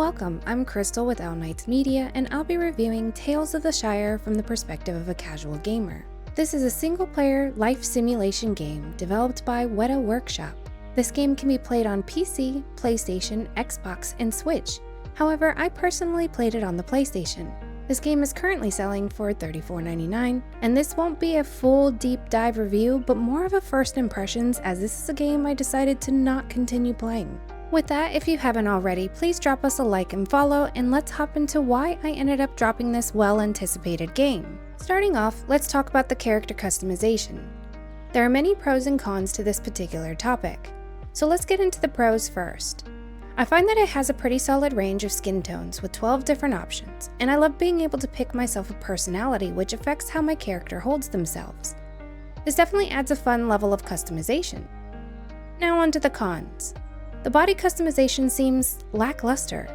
welcome, I'm Crystal with Owl Knights Media, and I'll be reviewing Tales of the Shire from the perspective of a casual gamer. This is a single-player life simulation game developed by Weta Workshop. This game can be played on PC, PlayStation, Xbox, and Switch. However, I personally played it on the PlayStation. This game is currently selling for $34.99, and this won't be a full deep dive review, but more of a first impressions, as this is a game I decided to not continue playing. With that, if you haven't already, please drop us a like and follow, and let's hop into why I ended up dropping this well-anticipated game. Starting off, let's talk about the character customization. There are many pros and cons to this particular topic, so let's get into the pros first. I find that it has a pretty solid range of skin tones with 12 different options, and I love being able to pick myself a personality which affects how my character holds themselves. This definitely adds a fun level of customization. Now on to the cons. The body customization seems lackluster.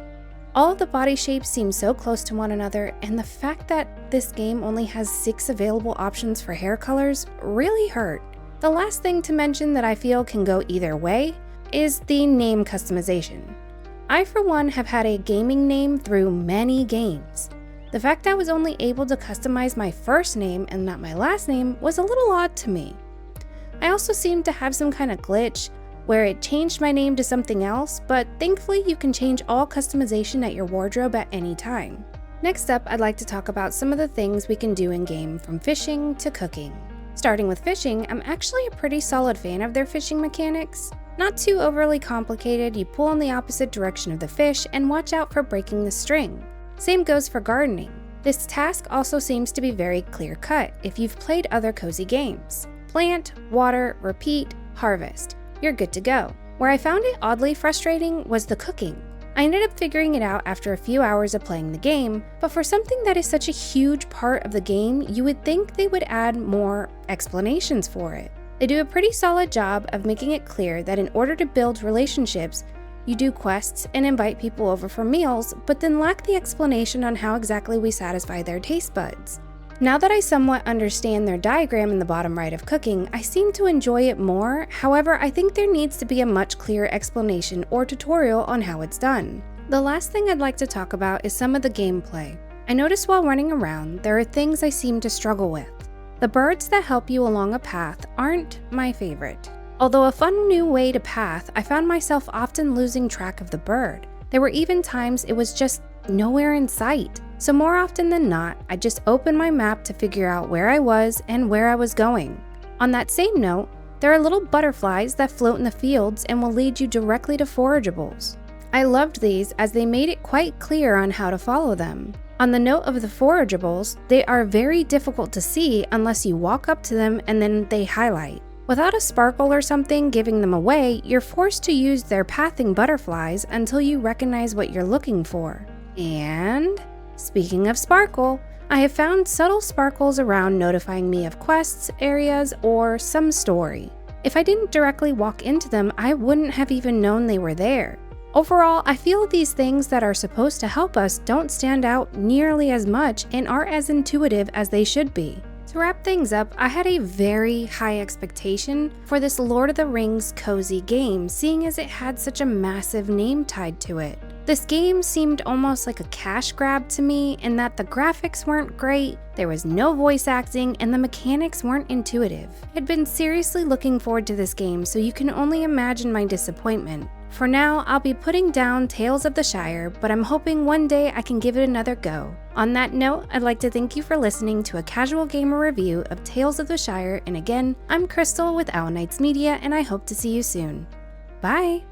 All of the body shapes seem so close to one another, and the fact that this game only has 6 available options for hair colors really hurt. The last thing to mention that I feel can go either way is the name customization. I for one have had a gaming name through many games. The fact that I was only able to customize my first name and not my last name was a little odd to me. I also seemed to have some kind of glitch where it changed my name to something else, but thankfully you can change all customization at your wardrobe at any time. Next up, I'd like to talk about some of the things we can do in-game, from fishing to cooking. Starting with fishing, I'm actually a pretty solid fan of their fishing mechanics. Not too overly complicated, you pull in the opposite direction of the fish and watch out for breaking the string. Same goes for gardening. This task also seems to be very clear-cut if you've played other cozy games. Plant, water, repeat, harvest. You're good to go. Where I found it oddly frustrating was the cooking. I ended up figuring it out after a few hours of playing the game, but for something that is such a huge part of the game, you would think they would add more explanations for it. They do a pretty solid job of making it clear that in order to build relationships, you do quests and invite people over for meals, but then lack the explanation on how exactly we satisfy their taste buds. Now that I somewhat understand their diagram in the bottom right of cooking, I seem to enjoy it more. However, I think there needs to be a much clearer explanation or tutorial on how it's done. The last thing I'd like to talk about is some of the gameplay. I noticed while running around, there are things I seem to struggle with. The birds that help you along a path aren't my favorite. Although a fun new way to path, I found myself often losing track of the bird. There were even times it was just nowhere in sight. So more often than not, I just opened my map to figure out where I was and where I was going. On that same note, there are little butterflies that float in the fields and will lead you directly to forageables. I loved these as they made it quite clear on how to follow them. On the note of the forageables, they are very difficult to see unless you walk up to them and then they highlight. Without a sparkle or something giving them away, you're forced to use their pathing butterflies until you recognize what you're looking for. And speaking of sparkle, I have found subtle sparkles around notifying me of quests, areas, or some story. If I didn't directly walk into them, I wouldn't have even known they were there. Overall, I feel these things that are supposed to help us don't stand out nearly as much and aren't as intuitive as they should be. To wrap things up, I had a very high expectation for this Lord of the Rings cozy game, seeing as it had such a massive name tied to it. This game seemed almost like a cash grab to me in that the graphics weren't great, there was no voice acting, and the mechanics weren't intuitive. I had been seriously looking forward to this game, so you can only imagine my disappointment. For now, I'll be putting down Tales of the Shire, but I'm hoping one day I can give it another go. On that note, I'd like to thank you for listening to a casual gamer review of Tales of the Shire, and again, I'm Crystal with Owl Knights Media, and I hope to see you soon. Bye!